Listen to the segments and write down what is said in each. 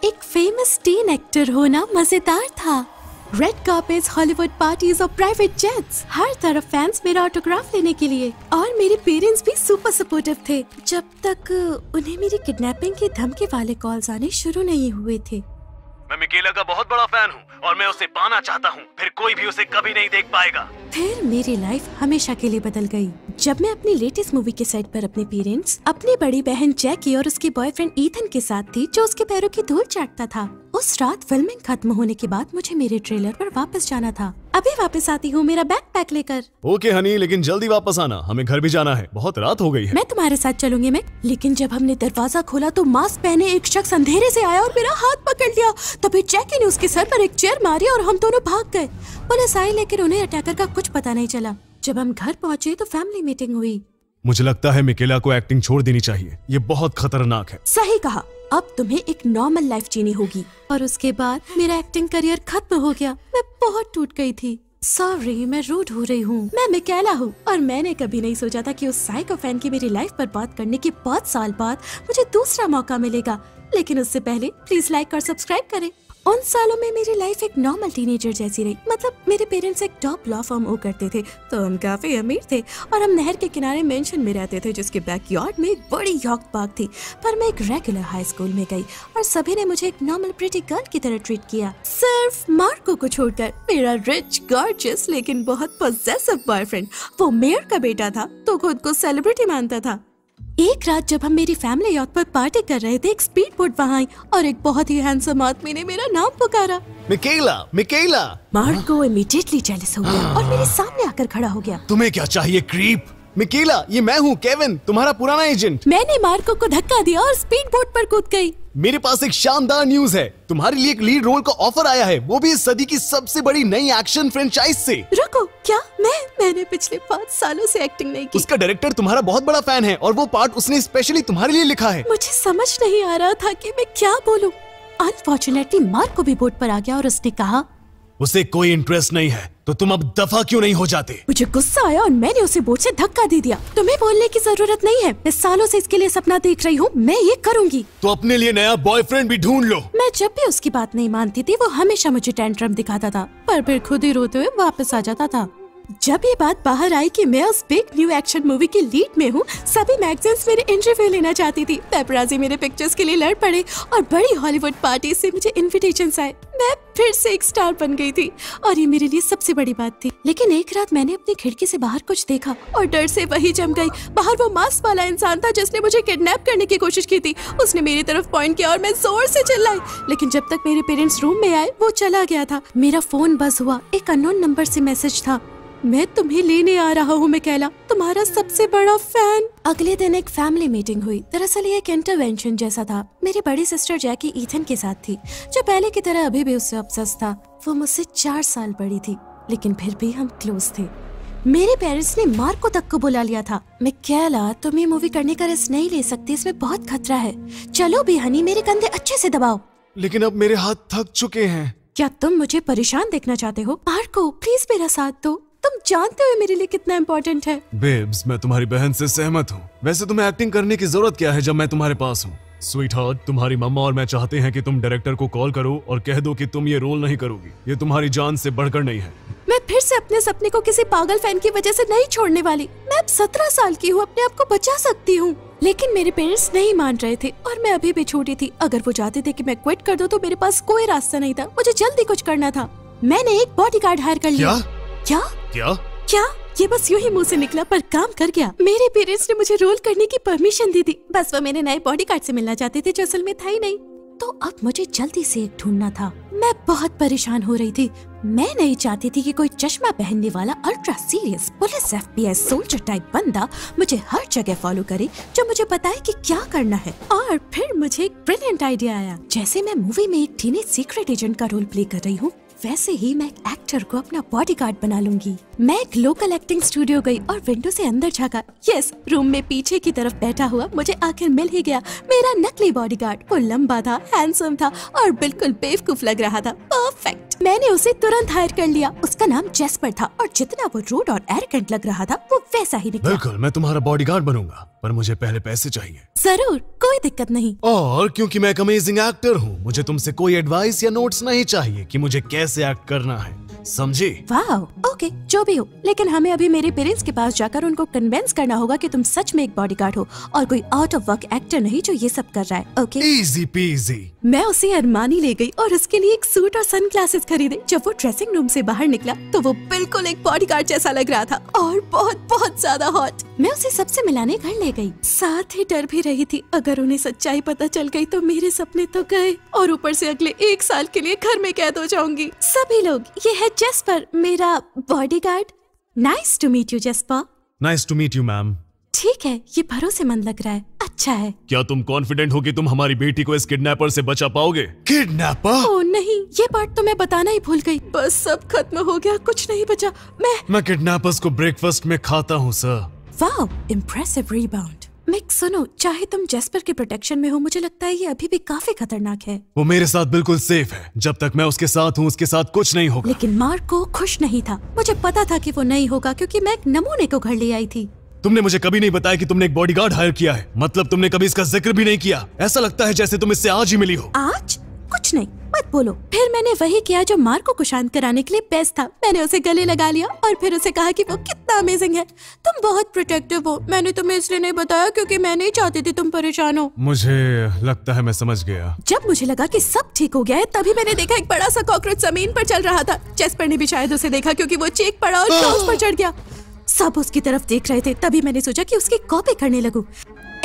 एक famous tin actor होना मजेदार था। रेड कार्पेट्स, हॉलीवुड पार्टीज और प्राइवेट जेट्स, हर तरफ फैंस मेरा ऑटोग्राफ लेने के लिए। और मेरे पेरेंट्स भी सुपर सपोर्टिव थे, जब तक उन्हें मेरी किडनैपिंग के धमकी वाले कॉल्स आने शुरू नहीं हुए थे। मैं मिकेला का बहुत बड़ा फैन हूँ और मैं उसे पाना चाहता हूँ, फिर कोई भी उसे कभी नहीं देख पाएगा। फिर मेरी लाइफ हमेशा के लिए बदल गई जब मैं अपनी लेटेस्ट मूवी के सेट पर अपने पेरेंट्स, अपनी बड़ी बहन जैकी और उसके बॉयफ्रेंड ईथन के साथ थी, जो उसके पैरों की धूल चाटता था। उस रात फिल्मिंग खत्म होने के बाद मुझे मेरे ट्रेलर पर वापस जाना था। अभी वापस आती हूँ मेरा बैग पैक लेकर। ओके हनी, लेकिन जल्दी वापस आना, हमें घर भी जाना है, बहुत रात हो गई है। मैं तुम्हारे साथ चलूंगी मैं। लेकिन जब हमने दरवाजा खोला तो मास्क पहने एक शख्स अंधेरे से आया और मेरा हाथ पकड़ लिया। तभी जैकी ने उसके सर पर एक चेयर मारी और हम दोनों भाग गए। पुलिस आई, लेकिन उन्हें अटैकर का कुछ पता नहीं चला। जब हम घर पहुँचे तो फैमिली मीटिंग हुई। मुझे लगता है मिकेला को एक्टिंग छोड़ देनी चाहिए, ये बहुत खतरनाक है। सही कहा, अब तुम्हें एक नॉर्मल लाइफ जीनी होगी। और उसके बाद मेरा एक्टिंग करियर खत्म हो गया। मैं बहुत टूट गई थी। सॉरी, मैं रूड हो रही हूँ। मैं मिकेला हूँ और मैंने कभी नहीं सोचा था कि उस साइको फैन की मेरी लाइफ पर बात करने के 5 साल बाद मुझे दूसरा मौका मिलेगा। लेकिन उससे पहले प्लीज लाइक और सब्सक्राइब करें। उन सालों में मेरी लाइफ एक नॉर्मल टीनेजर जैसी रही। मतलब मेरे पेरेंट्स एक टॉप लॉ फर्म ओ करते थे, तो हम काफी अमीर थे और हम नहर के किनारे मेंशन में रहते थे, जिसके बैकयार्ड में एक बड़ी यॉक पार्क थी। पर मैं एक रेगुलर हाई स्कूल में गई और सभी ने मुझे एक नॉर्मल प्रिटी गर्ल की तरह ट्रीट किया, सिर्फ मार्को को छोड़कर। मेरा रिच, गॉर्जियस लेकिन बहुत पॉसेसिव बॉयफ्रेंड, वो मेयर का बेटा था, तो खुद को सेलिब्रिटी मानता था। एक रात जब हम मेरी फैमिली याcht पर पार्टी कर रहे थे, एक स्पीड बोट वहाँ आई और एक बहुत ही हैंडसम आदमी ने मेरा नाम पुकारा, Michaela, Michaela. Marco immediately jealous हो गया और मेरे सामने आकर खड़ा हो गया। तुम्हें क्या चाहिए क्रीप? मिकेला, ये मैं हूँ केविन, तुम्हारा पुराना एजेंट। मैंने मार्को को धक्का दिया और स्पीड बोट पर कूद गई। मेरे पास एक शानदार न्यूज है, तुम्हारे लिए एक लीड रोल का ऑफर आया है, वो भी इस सदी की सबसे बड़ी नई एक्शन फ्रेंचाइज से। रुको, क्या? मैंने पिछले 5 सालों से एक्टिंग नहीं की। उसका डायरेक्टर तुम्हारा बहुत बड़ा फैन है और वो पार्ट उसने स्पेशली तुम्हारे लिए लिखा है। मुझे समझ नहीं आ रहा था कि मैं क्या बोलूं। अनफॉर्चुनेटली मार्को भी बोट पर आ गया और उसने कहा, उसे कोई इंटरेस्ट नहीं है, तो तुम अब दफा क्यों नहीं हो जाते? मुझे गुस्सा आया और मैंने उसे बोट से धक्का दे दिया। तुम्हें बोलने की जरूरत नहीं है, मैं सालों से इसके लिए सपना देख रही हूँ, मैं ये करूँगी। तो अपने लिए नया बॉयफ्रेंड भी ढूंढ लो। मैं जब भी उसकी बात नहीं मानती थी, वो हमेशा मुझे टेंट्रम दिखाता था, पर फिर खुद ही रोते हुए वापस आ जाता था। जब ये बात बाहर आई कि मैं उस बिग न्यू एक्शन मूवी की लीड में हूँ, सभी मैगजीन्स मेरे इंटरव्यू लेना चाहती थी। पेपराजी मेरे पिक्चर्स के लिए लड़ पड़े और बड़ी हॉलीवुड पार्टी से मुझे इन्विटेशंस आए। मैं फिर से एक स्टार बन गई थी और ये मेरे लिए सबसे बड़ी बात थी। लेकिन एक रात मैंने अपनी खिड़की से बाहर कुछ देखा और डर से वही जम गई। बाहर वो मास्क वाला इंसान था जिसने मुझे किडनैप करने की कोशिश की थी। उसने मेरी तरफ पॉइंट किया और मैं जोर से चिल्लाई, लेकिन जब तक मेरे पेरेंट्स रूम में आए वो चला गया था। मेरा फोन बज हुआ, एक अननोन नंबर से मैसेज था, मैं तुम्हें लेने आ रहा हूँ मिकेला, तुम्हारा सबसे बड़ा फैन। अगले दिन एक फैमिली मीटिंग हुई। दरअसल ये एक इंटरवेंशन जैसा था। मेरी बड़ी सिस्टर जैकी ईथन के साथ थी, जो पहले की तरह अभी भी उससे ऑब्सेस्ड था। वो मुझसे 4 साल बड़ी थी, लेकिन फिर भी हम क्लोज थे। मेरे पेरेंट्स ने मार्को तक को बुला लिया था। मिकेला, तुम ये मूवी करने का रिस्क नहीं ले सकती, इसमें बहुत खतरा है। चलो भी हनी, मेरे कंधे अच्छे से दबाओ। लेकिन अब मेरे हाथ थक चुके हैं। क्या तुम मुझे परेशान देखना चाहते हो? मार्को, प्लीज मेरा साथ दो, तुम जानते हो मेरे लिए कितना इम्पोर्टेंट है। बेब्स, मैं तुम्हारी बहन से सहमत हूँ। वैसे तुम्हें एक्टिंग करने की जरूरत क्या है जब मैं तुम्हारे पास हूँ? स्वीट हार्ट, तुम्हारी मम्मा और मैं चाहते हैं कि तुम डायरेक्टर को कॉल करो और कह दो कि तुम ये रोल नहीं करोगी। ये तुम्हारी जान से बढ़कर नहीं है। मैं फिर से अपने सपने को किसी पागल फैन की वजह से नहीं छोड़ने वाली। मैं अब 17 साल की हूँ, अपने आप को बचा सकती हूँ। लेकिन मेरे पेरेंट्स नहीं मान रहे थे और मैं अभी भी छोटी थी। अगर वो चाहते थे कि मैं क्विट कर दूं, तो मेरे पास कोई रास्ता नहीं था। मुझे जल्दी कुछ करना था। मैंने एक बॉडीगार्ड हायर कर लिया। क्या? क्या? ये बस यूं ही मुंह से निकला, पर काम कर गया। मेरे पेरेंट्स ने मुझे रोल करने की परमिशन दी थी। बस वो मेरे नए बॉडीगार्ड से मिलना चाहते थे, जो असल में था ही नहीं। तो अब मुझे जल्दी से एक ढूंढना था। मैं बहुत परेशान हो रही थी। मैं नहीं चाहती थी कि कोई चश्मा पहनने वाला ultra serious police FBI soldier type बंदा मुझे हर जगह फॉलो करे, जो मुझे बताए कि क्या करना है। और फिर मुझे एक ब्रिलियंट आइडिया आया। जैसे मैं मूवी में एक टीनेज सीक्रेट एजेंट का रोल प्ले कर रही हूँ, वैसे ही मैं एक एक्टर को अपना बॉडीगार्ड बना लूंगी। मैं एक लोकल एक्टिंग स्टूडियो गई और विंडो से अंदर झांका। यस, रूम में पीछे की तरफ बैठा हुआ मुझे आखिर मिल ही गया मेरा नकली बॉडीगार्ड। वो लंबा था, हैंडसम था और बिल्कुल बेवकूफ लग रहा था। परफेक्ट। मैंने उसे तुरंत हायर कर लिया। उसका नाम जेस्पर था और जितना वो रूड और एरोगेंट लग रहा था वो वैसा ही निकला। बिल्कुल, मैं तुम्हारा बॉडीगार्ड बनूंगा, पर मुझे पहले पैसे चाहिए। जरूर, कोई दिक्कत नहीं। और क्योंकि मैं एक अमेजिंग एक्टर हूँ, मुझे तुमसे कोई एडवाइस या नोट्स नहीं चाहिए कि मुझे कैसे एक्ट करना है, समझी? वाह, ओके, जो भी हो, लेकिन हमें अभी मेरे पेरेंट्स के पास जाकर उनको कन्विंस करना होगा कि तुम सच में एक बॉडीगार्ड हो और कोई आउट ऑफ वर्क एक्टर नहीं जो ये सब कर रहा है। ओके? Easy PG. मैं उसे अरमानी ले गई और उसके लिए एक सूट और सनग्लासेस खरीदे। जब वो ड्रेसिंग रूम से बाहर निकला तो वो बिल्कुल एक बॉडीगार्ड जैसा लग रहा था और बहुत बहुत ज्यादा हॉट। मैं उसे सबसे मिलाने घर ले गई, साथ ही डर भी रही थी अगर उन्हें सच्चाई पता चल गई तो मेरे सपने तो गए और ऊपर से अगले 1 साल के लिए घर में कैद हो जाऊंगी। सभी लोग, ये है जेस्पर, मेरा bodyguard. Nice to meet you Jasper. Nice to meet you ma'am. ठीक है, ये भरोसेमंद लग रहा है, अच्छा है। क्या तुम कॉन्फिडेंट हो कि तुम हमारी बेटी को इस किडनैपर से बचा पाओगे? किडनैपर? ओह नहीं, ये पार्ट तो मैं बताना ही भूल गई। बस सब खत्म हो गया, कुछ नहीं बचा। मैं किडनैपर्स को ब्रेकफास्ट में खाता हूँ sir. Wow, impressive rebound. Mick, सुनो, चाहे तुम जेस्पर के प्रोटेक्शन में हो, मुझे लगता है ये अभी भी काफी खतरनाक है। वो मेरे साथ बिल्कुल सेफ है। जब तक मैं उसके साथ हूँ उसके साथ कुछ नहीं होगा। लेकिन मार्क को खुश नहीं था। मुझे पता था कि वो नहीं होगा क्योंकि मैं एक नमूने को घर ले आई थी। तुमने मुझे कभी नहीं बताया कि तुमने एक बॉडीगार्ड हायर किया है। मतलब तुमने कभी इसका जिक्र भी नहीं किया। ऐसा लगता है जैसे तुम इससे आज ही मिली हो। आज? कुछ नहीं, मत बोलो। फिर मैंने वही किया जो मार्को को शांत कराने के लिए बेस्ट था। मैंने उसे गले लगा लिया और फिर उसे कहा कि वो कितना अमेजिंग है। तुम बहुत प्रोटेक्टिव हो। मैंने तुम्हें इसलिए नहीं बताया क्योंकि मैं नहीं चाहती थी तुम परेशान हो। मुझे लगता है मैं समझ गया। जब मुझे लगा कि सब ठीक हो गया है तभी मैंने देखा एक बड़ा सा कॉकरोच जमीन पर चल रहा था। जेस्पर ने भी शायद उसे देखा क्योंकि वो चीख पड़ा और काउच पर चढ़ गया। सब उसकी तरफ देख रहे थे, तभी मैंने सोचा कि उसकी कॉपी करने लगूं।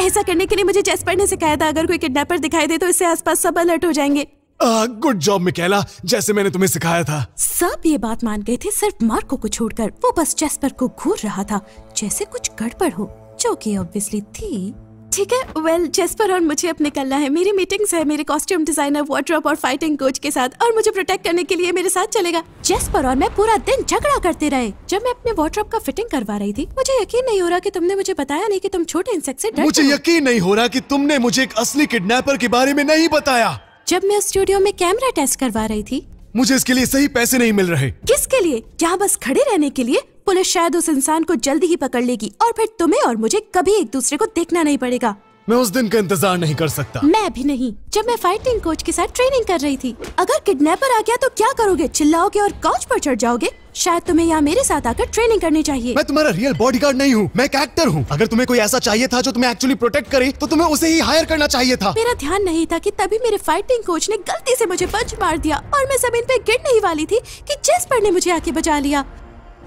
ऐसा करने के लिए मुझे जेस्पर ने सिखाया था अगर कोई किडनैपर दिखाई दे तो इससे आसपास सब अलर्ट हो जाएंगे। गुड जॉब मिकेला, जैसे मैंने तुम्हें सिखाया था। सब ये बात मान गए थे सिर्फ मार्को को छोड़कर। वो बस जेस्पर को घूर रहा था जैसे कुछ गड़बड़ हो, जो कि ऑब्वियसली थी। ठीक है, वेल, जेस्पर और मुझे अब निकलना है। मेरी मीटिंग्स है मेरे कॉस्ट्यूम डिजाइनर, वार्डरोब और फाइटिंग कोच के साथ और मुझे प्रोटेक्ट करने के लिए मेरे साथ चलेगा। जेस्पर और मैं पूरा दिन झगड़ा करते रहे। जब मैं अपने वार्डरोब का फिटिंग करवा रही थी मुझे यकीन नहीं हो रहा कि तुमने मुझे बताया नहीं कि तुम छोटे इंसेक्ट से डरते हो। मुझे यकीन नहीं हो रहा कि तुमने मुझे एक असली किडनैपर के बारे में नहीं बताया। जब मैं स्टूडियो में कैमरा टेस्ट करवा रही थी, मुझे इसके लिए सही पैसे नहीं मिल रहे। किसके लिए? यहाँ बस खड़े रहने के लिए? पुलिस शायद उस इंसान को जल्दी ही पकड़ लेगी और फिर तुम्हें और मुझे कभी एक दूसरे को देखना नहीं पड़ेगा। मैं उस दिन का इंतजार नहीं कर सकता। मैं भी नहीं। जब मैं फाइटिंग कोच के साथ ट्रेनिंग कर रही थी, अगर किडनैपर आ गया तो क्या करोगे? चिल्लाओगे और काउच पर चढ़ जाओगे? शायद तुम्हें यहाँ मेरे साथ आकर ट्रेनिंग करनी चाहिए। मैं तुम्हारा रियल बॉडीगार्ड नहीं हूँ, मैं एक एक्टर हूँ। अगर तुम्हें कोई ऐसा चाहिए था जो तुम्हें एक्चुअली प्रोटेक्ट करे तो तुम्हें उसे ही हायर करना चाहिए था। मेरा ध्यान नहीं था कि तभी मेरे फाइटिंग कोच ने गलती से मुझे पंच मार दिया और मैं जमीन पे गिरने ही वाली थी कि जेस्पर ने मुझे आके बचा लिया।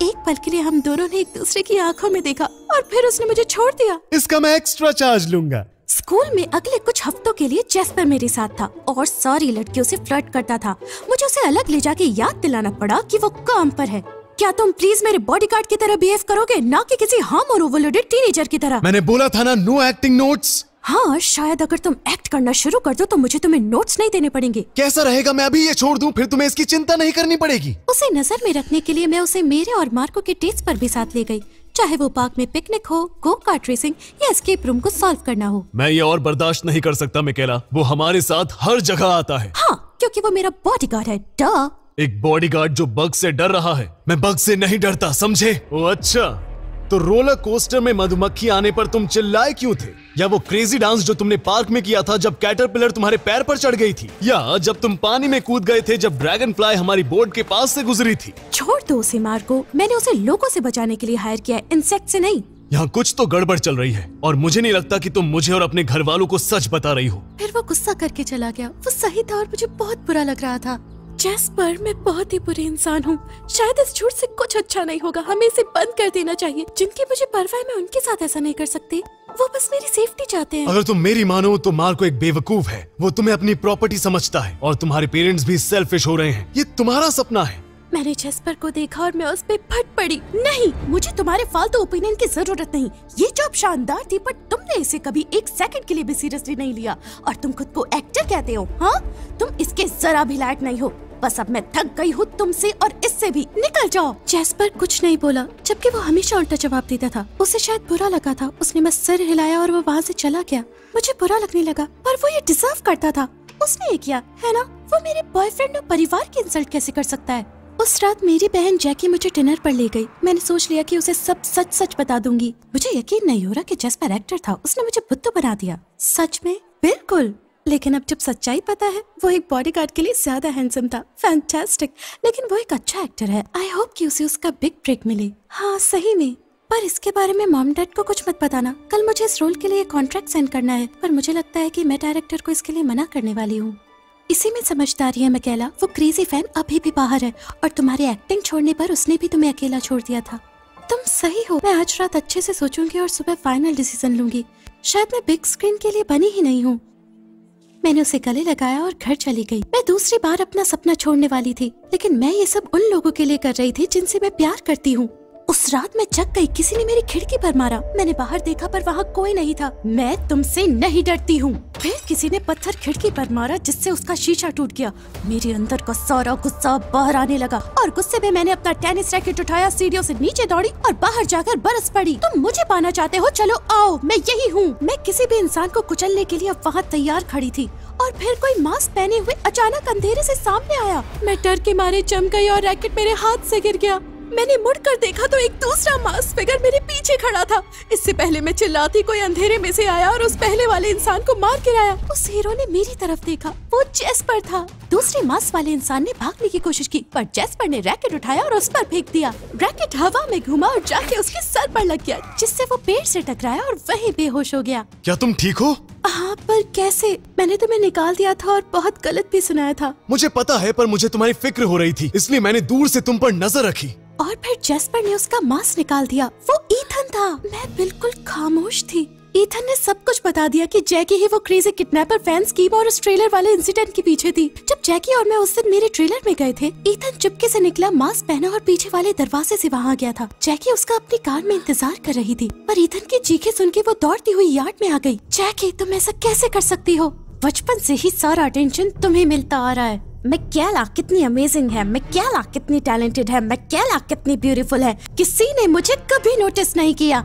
एक पल के लिए हम दोनों ने एक दूसरे की आंखों में देखा और फिर उसने मुझे छोड़ दिया। इसका मैं एक्स्ट्रा चार्ज लूंगा। स्कूल में अगले कुछ हफ्तों के लिए जेस्पर मेरे साथ था और सारी लड़कियों से फ्लर्ट करता था। मुझे उसे अलग ले जाके याद दिलाना पड़ा कि वो काम पर है। क्या तुम प्लीज मेरे बॉडीगार्ड की तरह बिहेव करोगे, ना कि किसी हार्म और ओवरलोडेड टीनेजर की तरह? मैंने बोला था ना, नो एक्टिंग नोट्स। हाँ, शायद अगर तुम एक्ट करना शुरू कर दो तो मुझे तुम्हें नोट्स नहीं देने पड़ेंगे। कैसा रहेगा? मैं अभी ये छोड़ दूं, फिर तुम्हें इसकी चिंता नहीं करनी पड़ेगी। उसे नजर में रखने के लिए मैं उसे मेरे और मार्को के टेस्ट पर भी साथ ले गई, चाहे वो पार्क में पिकनिक हो, गो कार्ट रेसिंग या एस्केप रूम को सॉल्व करना हो। मैं ये और बर्दाश्त नहीं कर सकता मिकेला, वो हमारे साथ हर जगह आता है। हाँ, क्योंकि वो मेरा बॉडीगार्ड है। डा। एक बॉडीगार्ड जो बग से डर रहा है। मैं बग से नहीं डरता, समझे? ओ अच्छा, तो रोलर कोस्टर में मधुमक्खी आने पर तुम चिल्लाए क्यों थे? या वो क्रेजी डांस जो तुमने पार्क में किया था जब कैटरपिलर तुम्हारे पैर पर चढ़ गई थी? या जब तुम पानी में कूद गए थे जब ड्रैगन फ्लाई हमारी बोर्ड के पास से गुजरी थी? छोड़ दो उसे मार्को, मैंने उसे लोगों से बचाने के लिए हायर किया है, इंसेक्ट से नहीं। यहाँ कुछ तो गड़बड़ चल रही है और मुझे नहीं लगता कि तुम मुझे और अपने घर वालों को सच बता रही हो। फिर वो गुस्सा करके चला गया। वो सही था और मुझे बहुत बुरा लग रहा था। जेस्पर, मैं बहुत ही बुरी इंसान हूँ। शायद इस झूठ से कुछ अच्छा नहीं होगा। हमें इसे बंद कर देना चाहिए। जिनकी मुझे परवाह है मैं उनके साथ ऐसा नहीं कर सकती। वो बस मेरी सेफ्टी चाहते हैं। अगर तुम मेरी मानो तो मार्को एक बेवकूफ है। वो तुम्हें अपनी प्रॉपर्टी समझता है और तुम्हारे पेरेंट्स भी सेल्फिश हो रहे हैं। ये तुम्हारा सपना है। मैंने जेस्पर को देखा और मैं उस पे फट पड़ी। नहीं, मुझे तुम्हारे फालतू ओपिनियन की जरूरत नहीं। ये जॉब शानदार थी पर तुमने इसे कभी एक सेकंड के लिए भी सीरियसली नहीं लिया और तुम खुद को एक्टर कहते हो। हाँ, तुम इसके जरा भी लायक नहीं हो। बस अब मैं थक गई हूँ तुमसे और इससे भी, निकल जाओ। जैस्पर कुछ नहीं बोला, जबकि वो हमेशा उल्टा जवाब देता था। उसे शायद बुरा लगा था, उसने बस सिर हिलाया और वो वहाँ से चला गया। मुझे बुरा लगने लगा, पर वो ये डिजर्व करता था, उसने ये किया है ना। वो मेरे बॉयफ्रेंड और परिवार की इंसल्ट कैसे कर सकता है। उस रात मेरी बहन जैकी मुझे डिनर पर ले गई। मैंने सोच लिया कि उसे सब सच सच बता दूंगी। मुझे यकीन नहीं हो रहा कि जैस्पर एक्टर था, उसने मुझे बुद्धू बना दिया। सच में? बिल्कुल। लेकिन अब जब सच्चाई पता है, वो एक बॉडीगार्ड के लिए ज्यादा हैंडसम था। फैंटास्टिक। लेकिन वो एक अच्छा एक्टर है। आई होप कि उसे उसका बिग ब्रेक मिले। हाँ सही में। पर इसके बारे में मॉम डैड को कुछ मत बताना। कल मुझे इस रोल के लिए कॉन्ट्रैक्ट साइन करना है, पर मुझे लगता है कि मैं डायरेक्टर को इसके लिए मना करने वाली हूँ। इसी में समझदारी है मिकेला। वो क्रेजी फैन अभी भी बाहर है और तुम्हारी एक्टिंग छोड़ने पर उसने भी तुम्हें अकेला छोड़ दिया था। तुम सही हो। मैं आज रात अच्छे से सोचूंगी और सुबह फाइनल डिसीजन लूंगी। शायद मैं बिग स्क्रीन के लिए बनी ही नहीं हूँ। मैंने उसे गले लगाया और घर चली गई। मैं दूसरी बार अपना सपना छोड़ने वाली थी, लेकिन मैं ये सब उन लोगों के लिए कर रही थी जिनसे मैं प्यार करती हूँ। उस रात मैं जग गई, किसी ने मेरी खिड़की पर मारा। मैंने बाहर देखा पर वहाँ कोई नहीं था। मैं तुमसे नहीं डरती हूँ। फिर किसी ने पत्थर खिड़की पर मारा जिससे उसका शीशा टूट गया। मेरे अंदर का सारा गुस्सा बाहर आने लगा और गुस्से में मैंने अपना टेनिस रैकेट उठाया, सीढ़ियों से नीचे दौड़ी और बाहर जाकर बरस पड़ी। तुम मुझे पाना चाहते हो? चलो आओ, मैं यही हूँ। मैं किसी भी इंसान को कुचलने के लिए अब वहाँ तैयार खड़ी थी और फिर कोई मास्क पहने हुए अचानक अंधेरे से सामने आया। मैं डर के मारे चमक गई और रैकेट मेरे हाथ से गिर गया। मैंने मुड़कर देखा तो एक दूसरा मास्क फिगर मेरे पीछे खड़ा था। इससे पहले मैं चिल्लाती, कोई अंधेरे में से आया और उस पहले वाले इंसान को मार गिराया। उस हीरो ने मेरी तरफ देखा, वो जैस्पर था। दूसरे मास्क वाले इंसान ने भागने की कोशिश की, पर जैस्पर ने रैकेट उठाया और उस पर फेंक दिया। रैकेट हवा में घुमा और जाके उसके सर पर लग गया, जिससे वो पेड़ से टकराया और वहीं बेहोश हो गया। क्या तुम ठीक हो? हाँ, पर कैसे? मैंने तुम्हें निकाल दिया था और बहुत गलत भी सुनाया था। मुझे पता है, पर मुझे तुम्हारी फिक्र हो रही थी, इसलिए मैंने दूर से तुम पर नजर रखी। और फिर जैस्पर ने उसका मास्क निकाल दिया। वो ईथन था। मैं बिल्कुल खामोश थी। ईथन ने सब कुछ बता दिया कि जैकी ही वो क्रेजी किडनैपर फैन स्कीम और उस ट्रेलर वाले इंसिडेंट के पीछे थी। जब जैकी और मैं उस दिन मेरे ट्रेलर में गए थे, ईथन चुपके से निकला, मास्क पहना और पीछे वाले दरवाजे से वहाँ गया था। जैकी उसका अपनी कार में इंतजार कर रही थी, पर ईथन की चीखें सुन के वो दौड़ती हुई यार्ड में आ गई। जैकी, तुम ऐसा कैसे कर सकती हो? बचपन से ही सारा अटेंशन तुम्हें मिलता आ रहा है। मिकेला कितनी अमेजिंग है, मिकेला कितनी टैलेंटेड है, मिकेला कितनी ब्यूटीफुल है। किसी ने मुझे कभी नोटिस नहीं किया।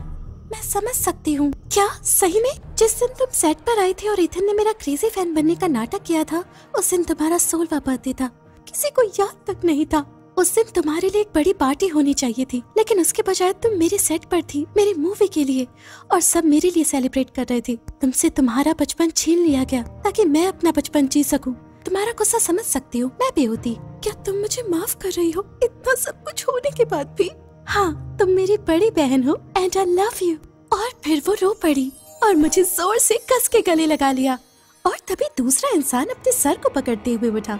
मैं समझ सकती हूँ। क्या सही में? जिस दिन तुम सेट पर आई थी और इथन ने मेरा क्रेजी फैन बनने का नाटक किया था, उस दिन तुम्हारा 16वां बर्थडे था। किसी को याद तक नहीं था। उस दिन तुम्हारे लिए एक बड़ी पार्टी होनी चाहिए थी, लेकिन उसके बजाय तुम मेरे सेट पर थी, मेरी मूवी के लिए, और सब मेरे लिए सेलिब्रेट कर रहे थे। तुमसे तुम्हारा बचपन छीन लिया गया ताकि मैं अपना बचपन जी सकूं। तुम्हारा गुस्सा समझ सकती हूँ, मैं भी होती। क्या तुम मुझे माफ कर रही हो इतना सब कुछ होने के बाद भी? हाँ, तुम मेरी बड़ी बहन हो एंड आई लव यू। और फिर वो रो पड़ी और मुझे जोर से कस के गले लगा लिया। और तभी दूसरा इंसान अपने सर को पकड़ते हुए उठा।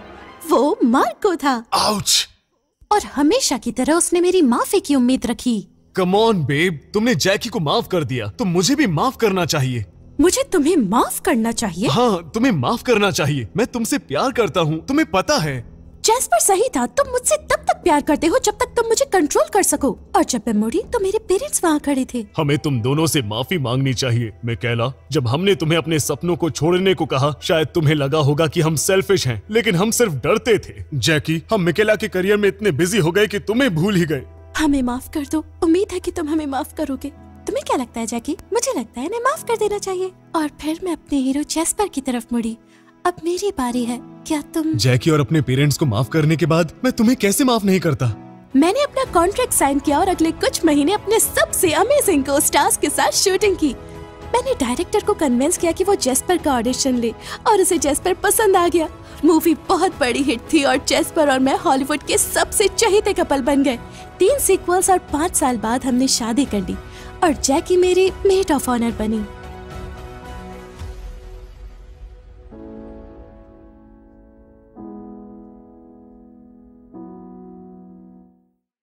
वो मार्को था। आउच! और हमेशा की तरह उसने मेरी माफी की उम्मीद रखी। कम ऑन बेब, तुमने जैकी को माफ कर दिया, तो मुझे भी माफ करना चाहिए। मुझे तुम्हें माफ करना चाहिए? हाँ, तुम्हें माफ करना चाहिए। मैं तुमसे प्यार करता हूँ, तुम्हें पता है। जैस्पर सही था। तुम मुझसे तब तक प्यार करते हो जब तक तुम मुझे कंट्रोल कर सको। और जब मैं मुड़ी तो मेरे पेरेंट्स वहाँ खड़े थे। हमें तुम दोनों से माफी मांगनी चाहिए मिकेला। जब हमने तुम्हें अपने सपनों को छोड़ने को कहा, शायद तुम्हें लगा होगा कि हम सेल्फिश हैं, लेकिन हम सिर्फ डरते थे। जैकी, हम मिकेला के करियर में इतने बिजी हो गए कि तुम्हें भूल ही गए। हमें माफ कर दो। उम्मीद है कि तुम हमें माफ करोगे। तुम्हें क्या लगता है जैकी? मुझे लगता है इन्हें माफ कर देना चाहिए। और फिर मैं अपने हीरो जैस्पर की तरफ मुड़ी। अब मेरी बारी है। क्या तुम? जैकी, और अपने पेरेंट्स को माफ करने के बाद मैं तुम्हें कैसे माफ नहीं करता? मैंने अपना कॉन्ट्रैक्ट साइन किया और अगले कुछ महीने अपने सबसे अमेजिंग को स्टार्स के साथ शूटिंग की। मैंने डायरेक्टर को कन्विंस किया कि वो जैस्पर का ऑडिशन ले और उसे जैस्पर पसंद आ गया। मूवी बहुत बड़ी हिट थी और जैस्पर और मैं हॉलीवुड के सबसे चहेते कपल बन गए। 3 सीक्वल्स और 5 साल बाद हमने शादी कर ली और जैकी मेरी मेड ऑफ ऑनर बनी।